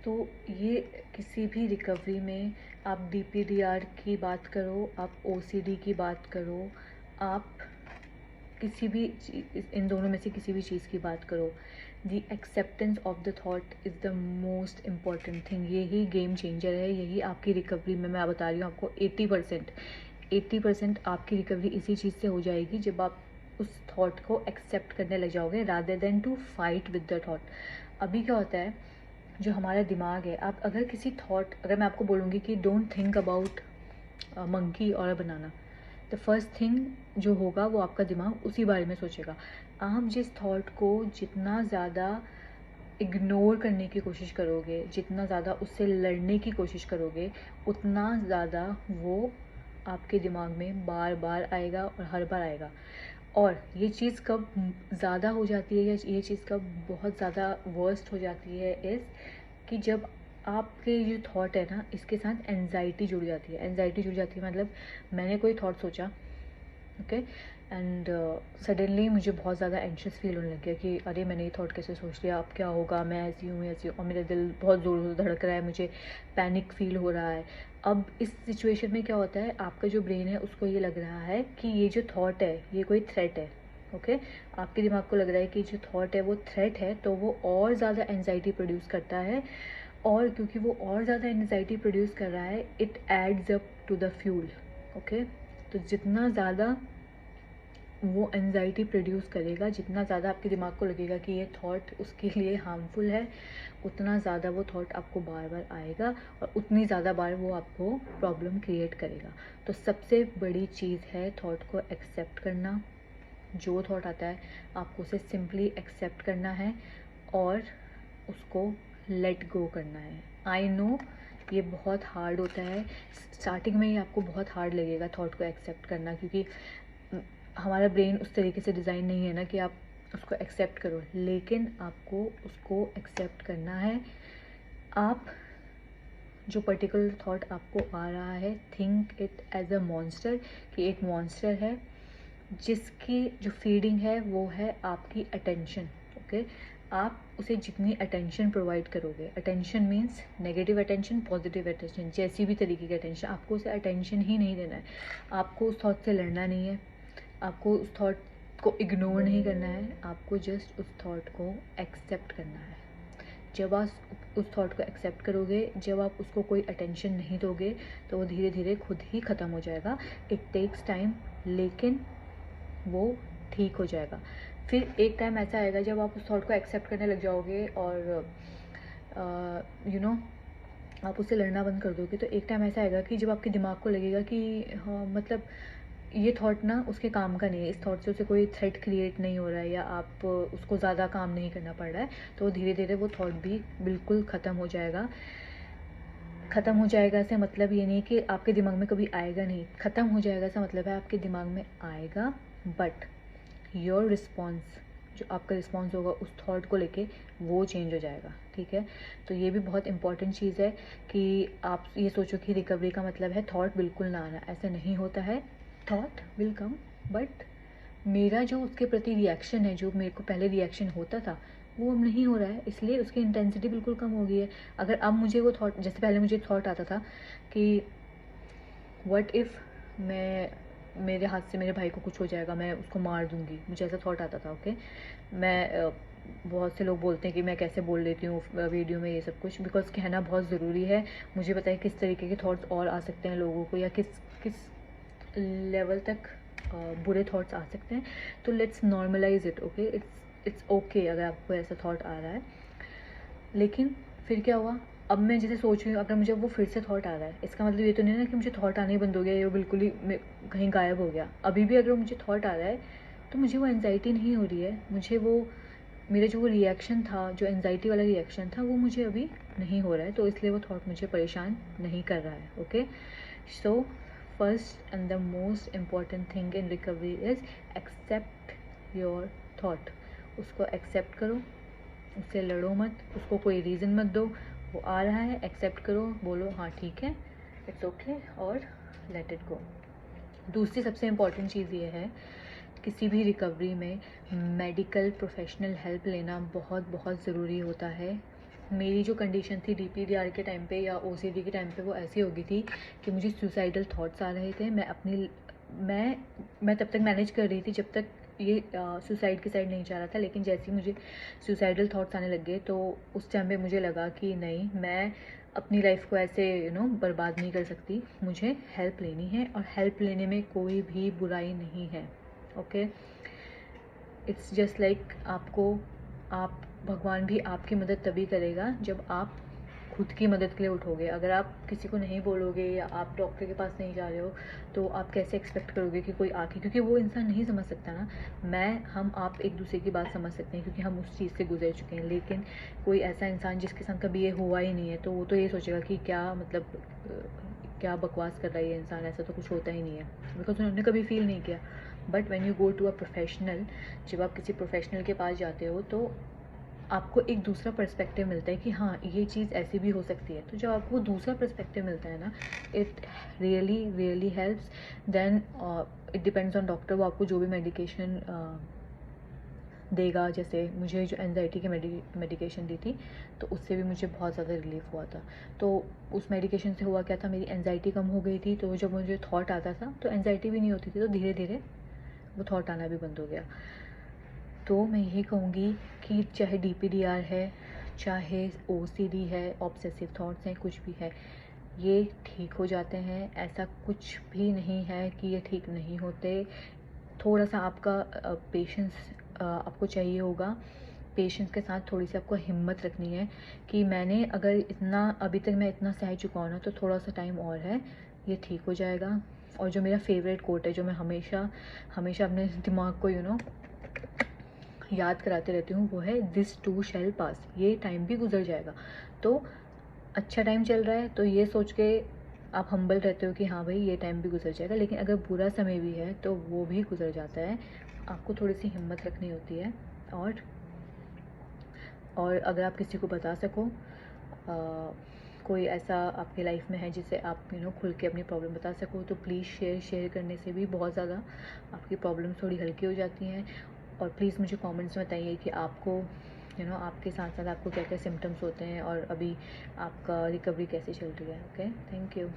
तो ये किसी भी रिकवरी में आप डीपीडीआर की बात करो, आप ओसीडी की बात करो, आप किसी भी इन दोनों में से किसी भी चीज़ की बात करो, the acceptance of the thought is the most important thing. यही गेम चेंजर है, यही आपकी रिकवरी में, मैं बता रही हूँ आपको 80% आपकी रिकवरी इसी चीज़ से हो जाएगी जब आप उस थॉट को एक्सेप्ट करने लग जाओगे rather than to fight with the thought. अभी क्या होता है, जो हमारा दिमाग है, आप अगर किसी थॉट, अगर मैं आपको बोलूँगी कि डोंट थिंक अबाउट मंकी और अ बनाना, द फर्स्ट थिंग जो होगा वो आपका दिमाग उसी बारे में सोचेगा। आप जिस थॉट को जितना ज़्यादा इग्नोर करने की कोशिश करोगे, जितना ज़्यादा उससे लड़ने की कोशिश करोगे, उतना ज़्यादा वो आपके दिमाग में बार बार आएगा और हर बार आएगा। और ये चीज़ कब ज़्यादा हो जाती है, या ये चीज़ कब बहुत ज़्यादा वर्स्ट हो जाती है, इस कि जब आपके जो थॉट है ना, इसके साथ एंजाइटी जुड़ जाती है। एंजाइटी जुड़ जाती है मतलब मैंने कोई थॉट सोचा, ओके, एंड सडनली मुझे बहुत ज़्यादा एंशियस फील होने लग गया कि अरे मैंने ये थॉट कैसे सोच लिया, अब क्या होगा, मैं ऐसी हूँ ऐसी हूँ, और मेरा दिल बहुत ज़ोर से धड़क रहा है, मुझे पैनिक फील हो रहा है। अब इस सिचुएशन में क्या होता है, आपका जो ब्रेन है उसको ये लग रहा है कि ये जो थॉट है ये कोई थ्रेट है, ओके। आपके दिमाग को लग रहा है कि जो थॉट है वो थ्रेट है, तो वो और ज़्यादा एंजाइटी प्रोड्यूस करता है, और क्योंकि वो और ज़्यादा एंजाइटी प्रोड्यूस कर रहा है, it adds up to the fuel, okay. तो जितना ज़्यादा वो एंजाइटी प्रोड्यूस करेगा, जितना ज़्यादा आपके दिमाग को लगेगा कि ये थॉट उसके लिए हार्मफुल है, उतना ज़्यादा वो थॉट आपको बार बार आएगा, और उतनी ज़्यादा बार वो आपको प्रॉब्लम क्रिएट करेगा। तो सबसे बड़ी चीज़ है थॉट को एक्सेप्ट करना। जो थॉट आता है आपको उसे सिंपली एक्सेप्ट करना है और उसको लेट गो करना है। आई नो ये बहुत हार्ड होता है, स्टार्टिंग में ही आपको बहुत हार्ड लगेगा थॉट को एक्सेप्ट करना, क्योंकि हमारा ब्रेन उस तरीके से डिज़ाइन नहीं है ना कि आप उसको एक्सेप्ट करो, लेकिन आपको उसको एक्सेप्ट करना है। आप जो पर्टिकुलर थॉट आपको आ रहा है, think it as a monster, कि एक मॉन्स्टर है जिसकी जो फीडिंग है वो है आपकी अटेंशन, ओके। आप उसे जितनी अटेंशन प्रोवाइड करोगे, attention means negative attention, positive attention, जैसी भी तरीके की अटेंशन, आपको उसे अटेंशन ही नहीं देना है। आपको उस थॉट से लड़ना नहीं है, आपको उस थॉट को इग्नोर नहीं करना है, आपको जस्ट उस थॉट को एक्सेप्ट करना है। जब आप उस थॉट को एक्सेप्ट करोगे, जब आप उसको कोई अटेंशन नहीं दोगे, तो वो धीरे धीरे खुद ही ख़त्म हो जाएगा। इट टेक्स टाइम, लेकिन वो ठीक हो जाएगा। फिर एक टाइम ऐसा आएगा जब आप उस थॉट को एक्सेप्ट करने लग जाओगे और यू नो आप उससे लड़ना बंद कर दोगे, तो एक टाइम ऐसा आएगा कि जब आपके दिमाग को लगेगा कि हाँ, मतलब ये थॉट ना उसके काम का नहीं है, इस थॉट से उसे कोई थ्रेट क्रिएट नहीं हो रहा है, या आप उसको ज़्यादा काम नहीं करना पड़ रहा है, तो धीरे धीरे वो थॉट भी बिल्कुल ख़त्म हो जाएगा। ख़त्म हो जाएगा से मतलब ये नहीं कि आपके दिमाग में कभी आएगा नहीं, ख़त्म हो जाएगा से मतलब है आपके दिमाग में आएगा, बट योर रिस्पॉन्स, जो आपका रिस्पॉन्स होगा उस थॉट को लेके, वो चेंज हो जाएगा, ठीक है। तो ये भी बहुत इंपॉर्टेंट चीज़ है कि आप ये सोचो कि रिकवरी का मतलब है थॉट बिल्कुल ना आना, ऐसा नहीं होता है। थॉट विल कम, बट मेरा जो उसके प्रति रिएक्शन है, जो मेरे को पहले रिएक्शन होता था, वो अब नहीं हो रहा है, इसलिए उसकी इंटेंसिटी बिल्कुल कम हो गई है। अगर अब मुझे वो थॉट, जैसे पहले मुझे थॉट आता था कि व्हाट इफ़ मैं, मेरे हाथ से मेरे भाई को कुछ हो जाएगा, मैं उसको मार दूंगी, मुझे ऐसा थॉट आता था, ओके। मैं बहुत से लोग बोलते हैं कि मैं कैसे बोल लेती हूँ वीडियो में ये सब कुछ, बिकॉज कहना बहुत ज़रूरी है। मुझे पता है किस तरीके के थॉट्स और आ सकते हैं लोगों को, या किस किस लेवल तक बुरे थॉट्स आ सकते हैं। तो let's normalise it, okay. It's okay अगर आपको ऐसा थॉट आ रहा है। लेकिन फिर क्या हुआ, अब मैं जैसे सोच रही हूँ, अगर मुझे वो फिर से थॉट आ रहा है, इसका मतलब ये तो नहीं ना कि मुझे थॉट आना ही बंद हो गया, ये बिल्कुल ही कहीं गायब हो गया। अभी भी अगर मुझे थॉट आ रहा है तो मुझे वो एंजाइटी नहीं हो रही है, मुझे वो मेरा जो वो रिएक्शन था, जो एंजाइटी वाला रिएक्शन था, वो मुझे अभी नहीं हो रहा है, तो इसलिए वो थॉट मुझे परेशान नहीं कर रहा है, okay. So first and the most important thing in recovery is accept your thought. उसको एक्सेप्ट करो, उससे लड़ो मत, उसको कोई रीज़न मत दो, वो आ रहा है एक्सेप्ट करो, बोलो हाँ ठीक है, इट्स ओके, और लेट इट गो। दूसरी सबसे इम्पॉर्टेंट चीज़ ये है, किसी भी रिकवरी में मेडिकल प्रोफेशनल हेल्प लेना बहुत बहुत ज़रूरी होता है। मेरी जो कंडीशन थी DPDR के टाइम पे या OCD के टाइम पे वो ऐसी हो गई थी कि मुझे सुसाइडल थॉट्स आ रहे थे। मैं तब तक मैनेज कर रही थी जब तक ये सुसाइड की साइड नहीं जा रहा था, लेकिन जैसे ही मुझे सुसाइडल थॉट्स आने लग गए तो उस टाइम पे मुझे लगा कि नहीं, मैं अपनी लाइफ को ऐसे बर्बाद नहीं कर सकती, मुझे हेल्प लेनी है। और हेल्प लेने में कोई भी बुराई नहीं है, ओके। इट्स जस्ट लाइक आप भगवान भी आपकी मदद तभी करेगा जब आप खुद की मदद के लिए उठोगे। अगर आप किसी को नहीं बोलोगे या आप डॉक्टर के पास नहीं जा रहे हो तो आप कैसे एक्सपेक्ट करोगे कि कोई आके, क्योंकि वो इंसान नहीं समझ सकता ना। आप एक दूसरे की बात समझ सकते हैं क्योंकि हम उस चीज़ से गुजर चुके हैं, लेकिन कोई ऐसा इंसान जिसके साथ कभी ये हुआ ही नहीं है तो वो तो ये सोचेगा कि क्या मतलब क्या बकवास कर रहा है ये इंसान, ऐसा तो कुछ होता ही नहीं है, बिकॉज उन्होंने कभी फील नहीं किया। But when you go to a professional, जब आप किसी प्रोफेशनल के पास जाते हो तो आपको एक दूसरा पर्सपेक्टिव मिलता है कि हाँ, ये चीज़ ऐसी भी हो सकती है। तो जब आपको दूसरा पर्सपेक्टिव मिलता है ना, it really really helps. Then it depends on doctor, वो आपको जो भी मेडिकेशन देगा। जैसे मुझे जो एंजाइटी की मेडिकेशन दी थी तो उससे भी मुझे बहुत ज़्यादा रिलीफ हुआ था। तो उस मेडिकेशन से हुआ क्या था, मेरी एंजाइटी कम हो गई थी। तो जब मुझे थॉट आता था तो एंजाइटी भी नहीं होती थी, तो धीरे धीरे वो थॉट आना भी बंद हो गया। तो मैं यही कहूँगी कि चाहे DPDR है, चाहे OCD है, ऑब्सेसिव थॉट्स हैं, कुछ भी है, ये ठीक हो जाते हैं। ऐसा कुछ भी नहीं है कि ये ठीक नहीं होते। थोड़ा सा आपका पेशेंस आपको चाहिए होगा। पेशेंस के साथ थोड़ी सी आपको हिम्मत रखनी है कि मैंने अगर इतना अभी तक मैं इतना सह चुका हूँ ना, तो थोड़ा सा टाइम और है, ये ठीक हो जाएगा। और जो मेरा फेवरेट कोट है, जो मैं हमेशा हमेशा अपने दिमाग को याद कराते रहती हूँ, वो है दिस टू शैल पास। ये टाइम भी गुजर जाएगा। तो अच्छा टाइम चल रहा है तो ये सोच के आप हम्बल रहते हो कि हाँ भाई, ये टाइम भी गुजर जाएगा। लेकिन अगर बुरा समय भी है तो वो भी गुजर जाता है। आपको थोड़ी सी हिम्मत रखनी होती है। और अगर आप किसी को बता सको, कोई ऐसा आपके लाइफ में है जिसे आप खुल के अपनी प्रॉब्लम बता सको, तो प्लीज़ शेयर करने से भी बहुत ज़्यादा आपकी प्रॉब्लम थोड़ी हल्की हो जाती हैं। और प्लीज़ मुझे कमेंट्स में बताइए कि आपको आपके साथ साथ आपको क्या क्या सिम्टम्स होते हैं और अभी आपका रिकवरी कैसे चल रही है। Okay, thank you.